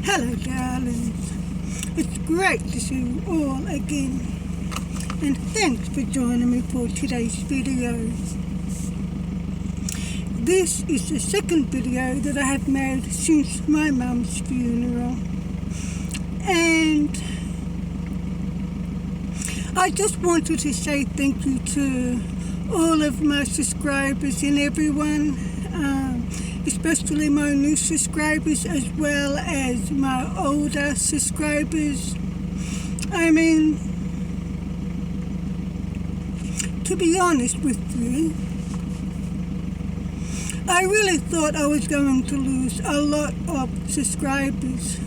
Hello, darlings. It's great to see you all again. And thanks for joining me for today's video. This is the second video that I have made since my mum's funeral. And I just wanted to say thank you to all of my subscribers and everyone, especially my new subscribers as well as my older subscribers. I mean, to be honest with you, I really thought I was going to lose a lot of subscribers,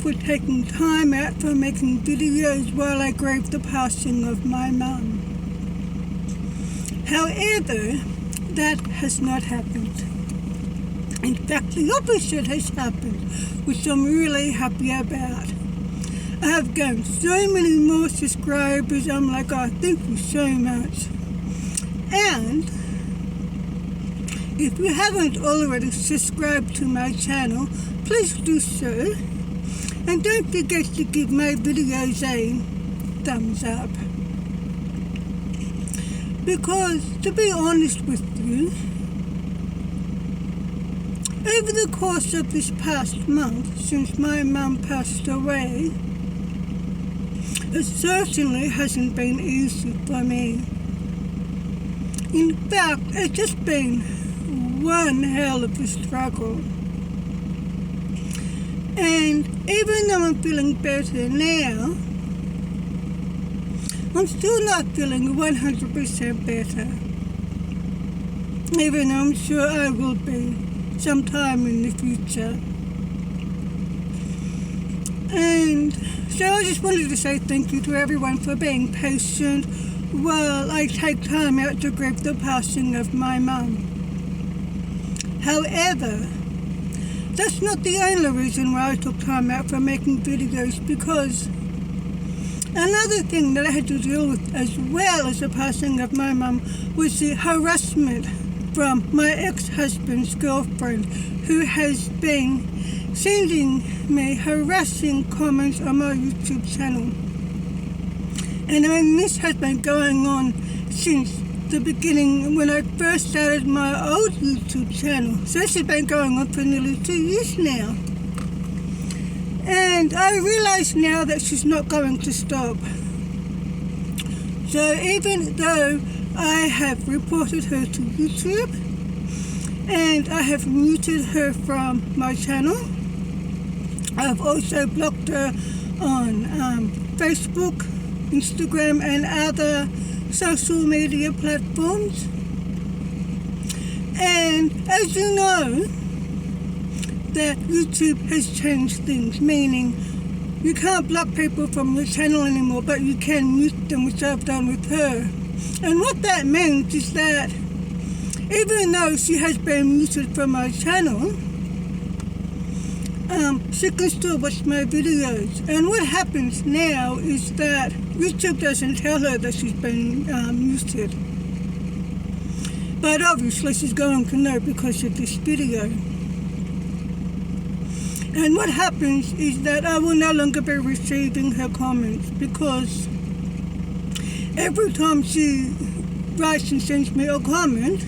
for taking time out for making videos while I grieved the passing of my mum. However, that has not happened. In fact, the opposite has happened, which I'm really happy about. I have gained so many more subscribers. I'm like, oh, thank you so much. And if you haven't already subscribed to my channel, please do so. And don't forget to give my videos a thumbs up. Because, to be honest with you, over the course of this past month, since my mum passed away, it certainly hasn't been easy for me. In fact, it's just been one hell of a struggle. And even though I'm feeling better now, I'm still not feeling 100% better. Even though I'm sure I will be sometime in the future. And so I just wanted to say thank you to everyone for being patient while I take time out to grieve the passing of my mum. However, that's not the only reason why I took time out for making videos, because another thing that I had to deal with as well as the passing of my mum was the harassment from my ex-husband's girlfriend, who has been sending me harassing comments on my YouTube channel. And I mean, this has been going on since the beginning when I first started my old YouTube channel. So this has been going on for nearly 2 years now. And I realize now that she's not going to stop. So even though I have reported her to YouTube and I have muted her from my channel, I've also blocked her on Facebook, Instagram and other social media platforms. And as you know, that YouTube has changed things, meaning you can't block people from your channel anymore, but you can mute them, which I've done with her. And what that means is that even though she has been muted from my channel, she can still watch my videos. And what happens now is that YouTube doesn't tell her that she's been muted. But obviously she's going to know because of this video. And what happens is that I will no longer be receiving her comments, because every time she writes and sends me a comment,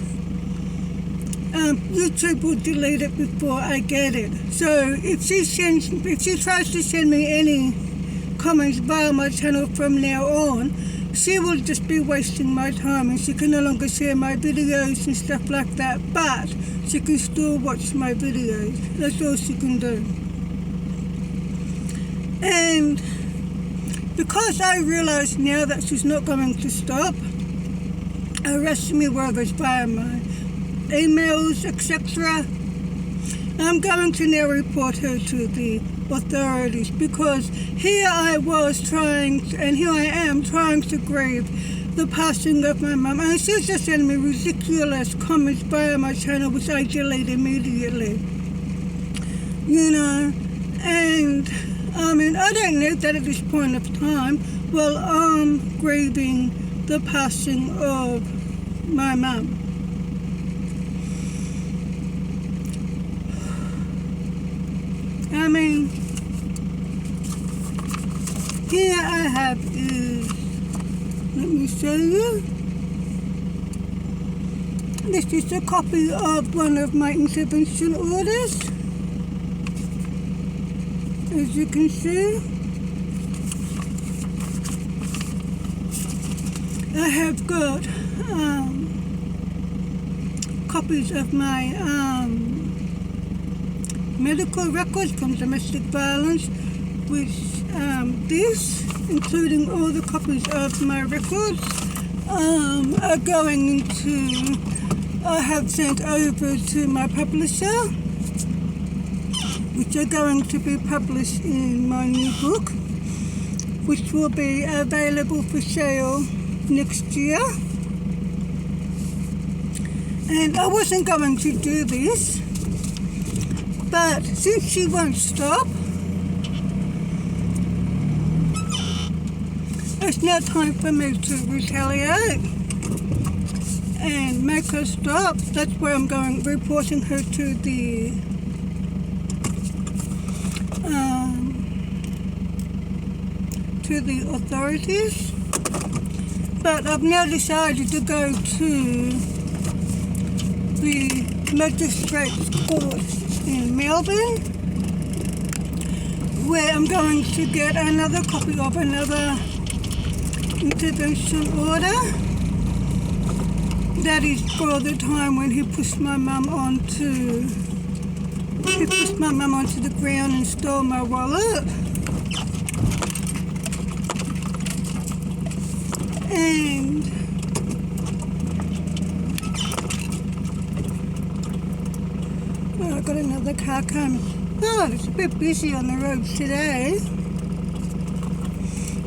YouTube will delete it before I get it. So if she tries to send me any comments via my channel from now on, she will just be wasting my time, and she can no longer share my videos and stuff like that, but she can still watch my videos. That's all she can do. And because I realize now that she's not going to stop harassing me, whether it's via my emails, etc., I'm going to now report her to the authorities, because here I was here I am trying to grieve the passing of my mum, and she's just sending me ridiculous comments via my channel, which I delete immediately. And I mean, I don't know that at this point of time, while I'm grieving the passing of my mum. I mean, here I have is, let me show you. This is a copy of one of my intervention orders. As you can see, I have got copies of my medical records from domestic violence, which this, including all the copies of my records, are going into, I have sent over to my publisher, which are going to be published in my new book, which will be available for sale next year. And I wasn't going to do this, but since she won't stop, it's now time for me to retaliate and make her stop. That's why I'm reporting her to the authorities. But I've now decided to go to the Magistrates Court in Melbourne, where I'm going to get another copy of another intervention order. That is for the time when he pushed my mum onto the ground and stole my wallet. And I got another car coming. Oh, it's a bit busy on the roads today.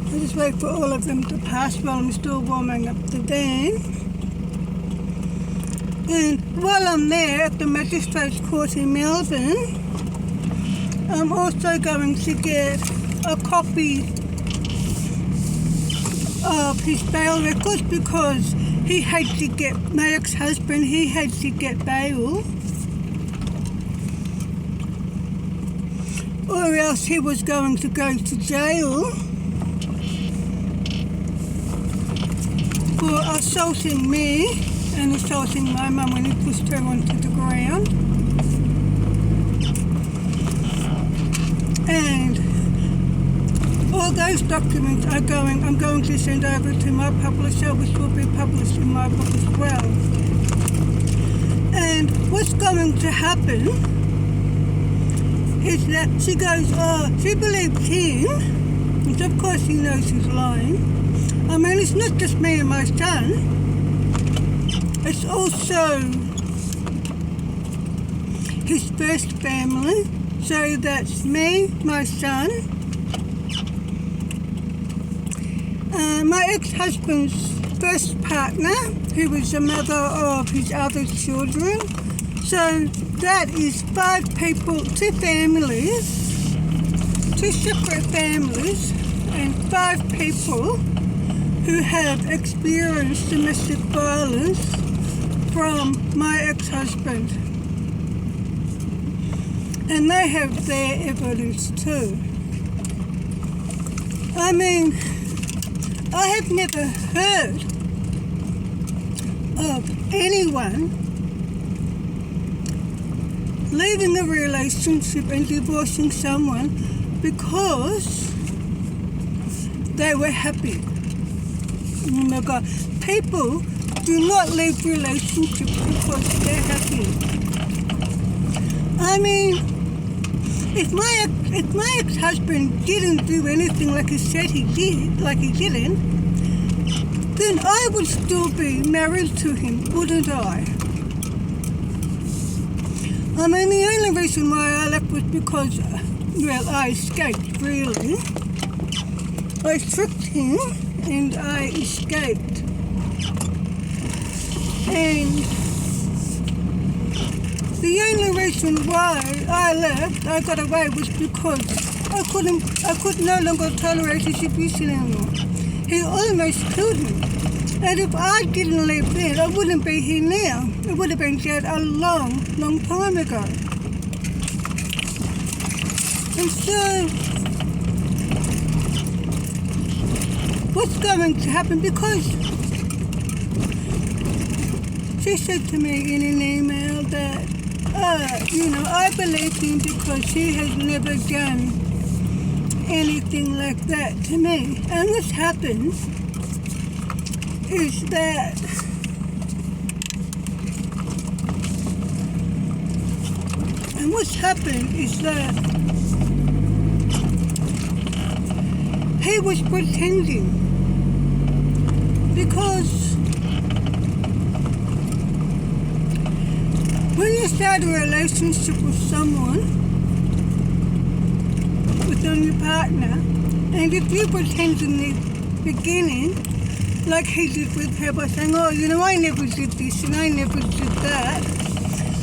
I just wait for all of them to pass while I'm still warming up the van. And while I'm there at the Magistrates Court in Melbourne, I'm also going to get a copy of his bail records, because he had to get, my ex-husband, he had to get bail, or else he was going to go to jail for assaulting me and assaulting my mum when he pushed her onto the ground. And all those documents I'm going to send over to my publisher, which will be published in my book as well. And what's going to happen is that she goes, she believes him, and of course he knows he's lying. I mean, it's not just me and my son, it's also his first family. So that's me, my son, my ex-husband's first partner, who was the mother of his other children. So that is 5 people, 2 families, 2 separate families, and 5 people who have experienced domestic violence from my ex-husband. And they have their evidence too. I mean, I have never heard of anyone leaving a relationship and divorcing someone because they were happy. Oh my God, people do not leave relationships because they're happy. I mean, if my ex-husband didn't do anything like he said he did, like he didn't, then I would still be married to him, wouldn't I? I mean, the only reason why I left was because, well, I escaped, really. I tricked him and I escaped. And the only reason why I left, I got away, was because I could no longer tolerate his abuse anymore. He almost killed me. And if I didn't leave then, I wouldn't be here now. I would have been dead a long, long time ago. And so, what's going to happen? Because she said to me in an email that, I believe him because he has never done anything like that to me. And what happens is that he was pretending, because when you start a relationship with someone, with a new partner, and if you pretend in the beginning, like he did with her by saying, I never did this and I never did that,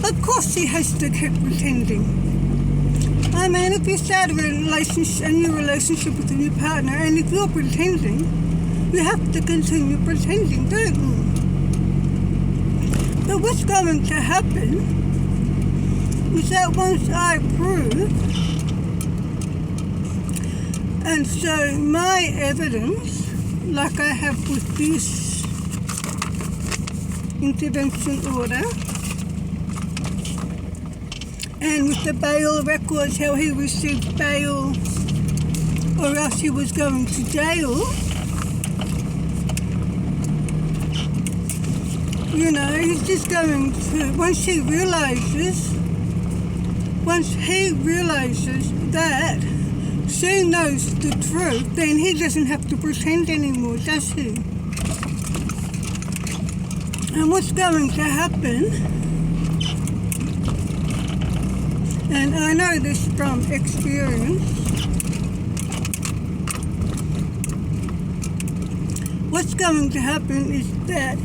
of course he has to keep pretending. I mean, if you start a new relationship with a new partner, and if you're pretending, you have to continue pretending, don't you? But what's going to happen is that once I prove and show my evidence, like I have with this intervention order, and with the bail records, how he received bail or else he was going to jail, he's just going to, once he realizes that she knows the truth, then he doesn't have to pretend anymore, does he? And what's going to happen, and I know this from experience, what's going to happen is that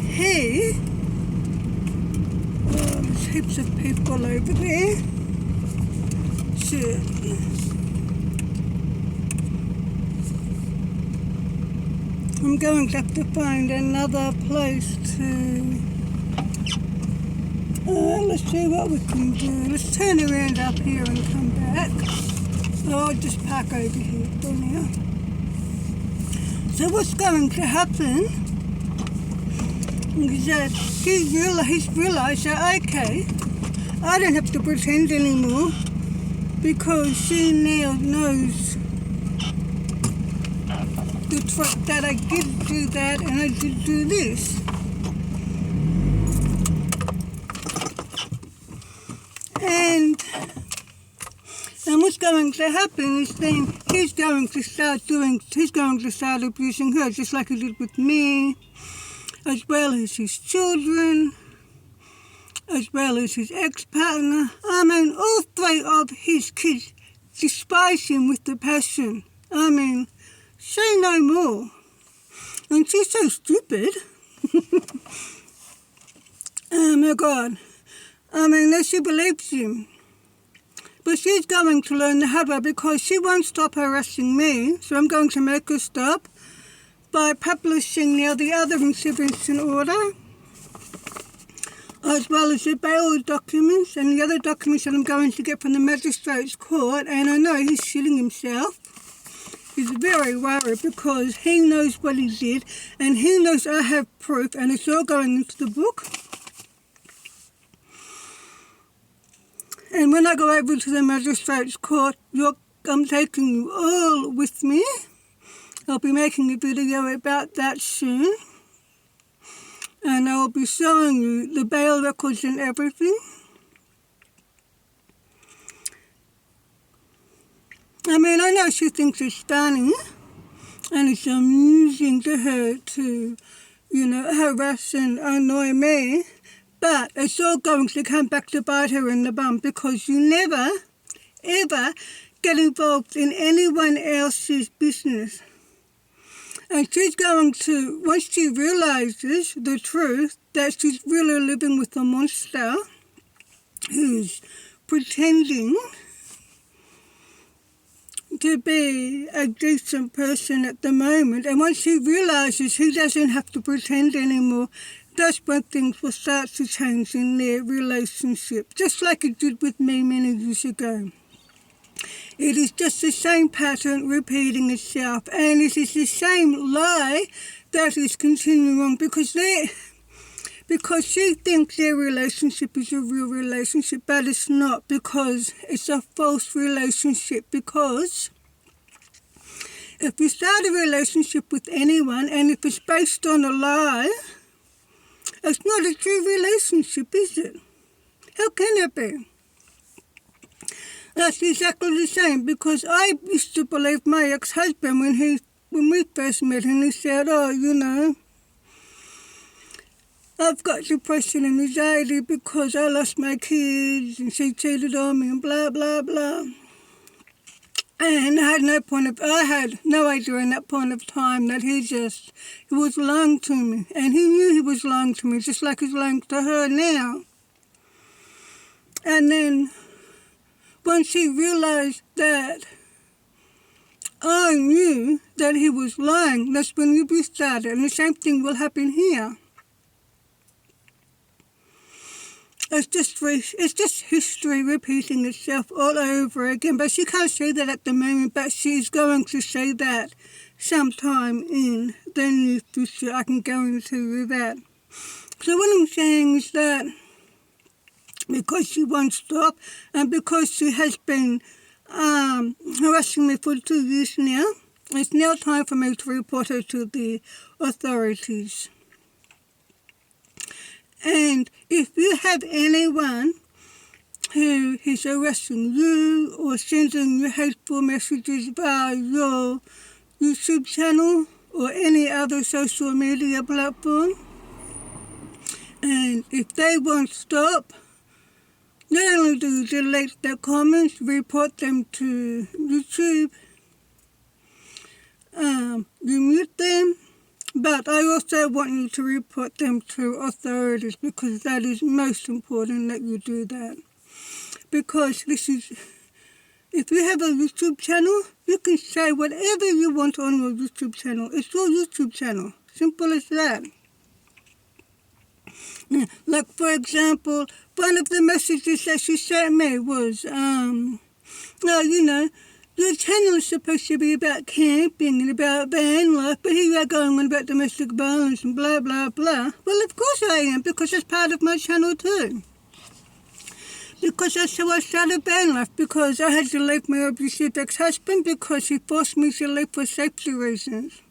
there's heaps of people over there. Shit. I'm going to have to find another place to... let's see what we can do. Let's turn around up here and come back. I'll just park over here for now. So what's going to happen is that he's realised that, okay, I don't have to pretend anymore because she now knows the truth that I did do that and I did do this. And what's going to happen is then he's going to start abusing her, just like he did with me, as well as his children, as well as his ex-partner. I mean, all three of his kids despise him with the passion. I mean, say no more. And she's so stupid. Oh my God. I mean, that she believes him. But she's going to learn the hard way because she won't stop harassing me. So I'm going to make her stop by publishing now the other intervention order, as well as the bail documents and the other documents that I'm going to get from the magistrate's court. And I know he's shitting himself. He's very worried because he knows what he did and he knows I have proof and it's all going into the book. And when I go over to the magistrate's court, I'm taking you all with me. I'll be making a video about that soon. And I'll be showing you the bail records and everything. I mean, I know she thinks it's stunning and it's amusing to her to, harass and annoy me. But it's all going to come back to bite her in the bum because you never, ever get involved in anyone else's business. And she's going to, once she realises the truth, that she's really living with a monster who's pretending to be a decent person at the moment. And once she realises he doesn't have to pretend anymore, that's when things will start to change in their relationship, just like it did with me many years ago. It is just the same pattern repeating itself, and it is the same lie that is continuing on because she thinks their relationship is a real relationship, but it's not, because it's a false relationship. Because if you start a relationship with anyone and if it's based on a lie, it's not a true relationship, is it? How can it be? That's exactly the same, because I used to believe my ex-husband when we first met, and he said, I've got depression and anxiety because I lost my kids and she cheated on me and blah, blah, blah. And I had no idea in that point of time that he was lying to me. And he knew he was lying to me, just like he's lying to her now. And then once he realized that I knew that he was lying, that's when the abuse started. And the same thing will happen here. It's just history repeating itself all over again. But she can't say that at the moment, but she's going to say that sometime in the near future. I can guarantee you that. So what I'm saying is that because she won't stop and because she has been harassing me for 2 years now, it's now time for me to report her to the authorities. And if you have anyone who is harassing you or sending you hateful messages via your YouTube channel or any other social media platform, and if they won't stop, not only do you delete their comments, report them to YouTube, you mute them, but I also want you to report them to authorities, because that is most important that you do that. Because if you have a YouTube channel, you can say whatever you want on your YouTube channel. It's your YouTube channel. Simple as that. Like, for example, one of the messages that she sent me was, your channel is supposed to be about camping and about van life, but here you are going on about domestic violence and blah, blah, blah. Well, of course I am, because that's part of my channel too. Because that's how I started van life, because I had to leave my abusive ex-husband because he forced me to leave for safety reasons.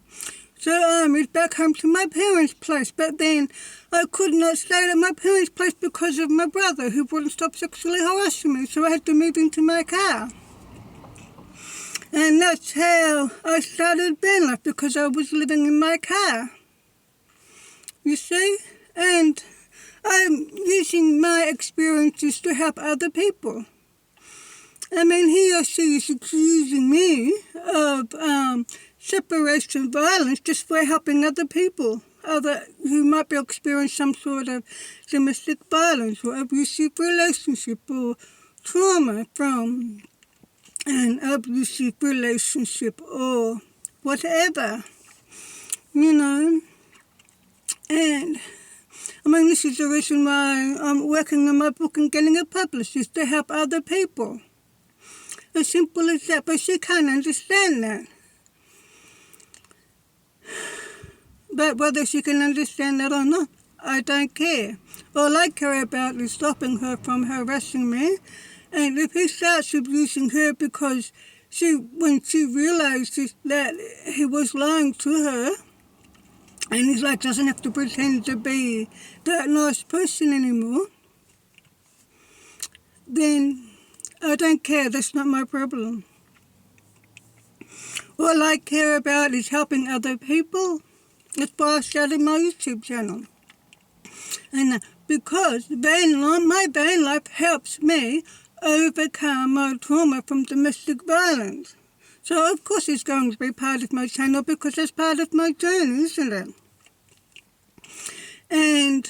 So I moved back home to my parents' place, but then I could not stay at my parents' place because of my brother, who wouldn't stop sexually harassing me, so I had to move into my car. And that's how I started van life, because I was living in my car. You see? And I'm using my experiences to help other people. I mean, he or she is accusing me of separation violence just for helping other people, who might be experiencing some sort of domestic violence or abusive relationship or trauma from an abusive relationship or whatever, And I mean, this is the reason why I'm working on my book and getting it published, is to help other people. As simple as that, but she can't understand that. But whether she can understand that or not, I don't care. All I care about is stopping her from harassing me. And if he starts abusing her because when she realizes that he was lying to her, and he's like, doesn't have to pretend to be that nice person anymore, then I don't care. That's not my problem. All I care about is helping other people. That's why I started my YouTube channel. And because my van life helps me overcome my trauma from domestic violence. So of course it's going to be part of my channel, because it's part of my journey, isn't it? And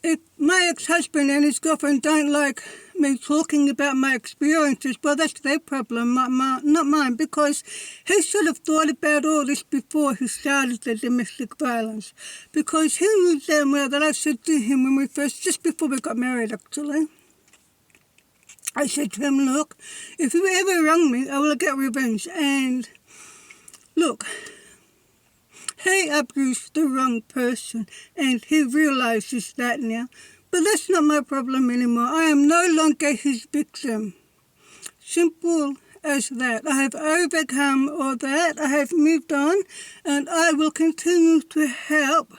if my ex-husband and his girlfriend don't like me talking about my experiences, well, that's their problem, not mine, because he should have thought about all this before he started the domestic violence. Because he knew damn well that I said to him when just before we got married, actually, I said to him, look, if you ever wrong me, I will get revenge. And look, he abused the wrong person, and he realizes that now. But that's not my problem anymore. I am no longer his victim. Simple as that. I have overcome all that. I have moved on, and I will continue to help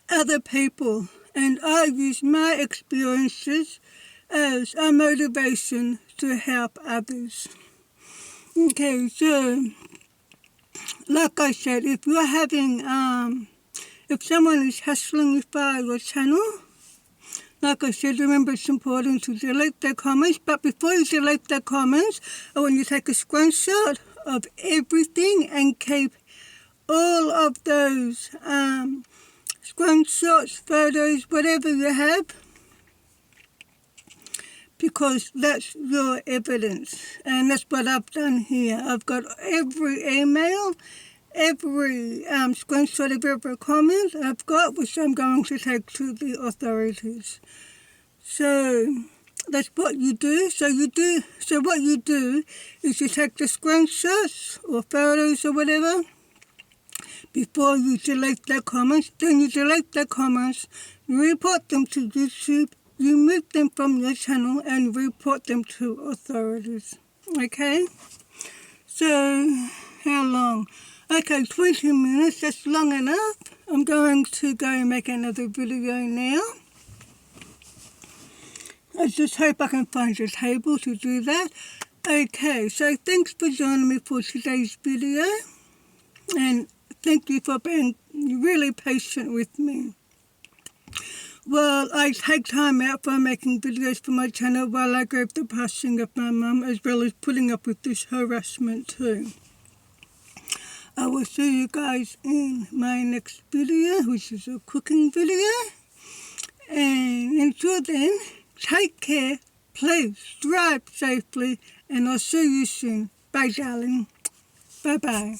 other people. And I use my experiences as a motivation to help others. Okay, so like I said, if you're having, if someone is hustling you via your channel, like I said, remember it's important to delete their comments. But before you delete their comments, I want you to take a screenshot of everything and keep all of those screenshots, photos, whatever you have, because that's your evidence. And that's what I've done here. I've got every email, every screenshot of every comment I've got, which I'm going to take to the authorities. So that's what you do. So what you do is you take the screenshots or photos or whatever before you delete their comments. Then you delete their comments, you report them to YouTube, you move them from your channel and report them to authorities. Okay? So how long? Okay, 20 minutes, that's long enough. I'm going to go and make another video now. I just hope I can find a table to do that. Okay, so thanks for joining me for today's video. And thank you for being really patient with me. Well, I take time out for making videos for my channel while I grieve the passing of my mum, as well as putting up with this harassment too. I will see you guys in my next video, which is a cooking video. And until then, take care, please drive safely, and I'll see you soon. Bye, darling. Bye-bye.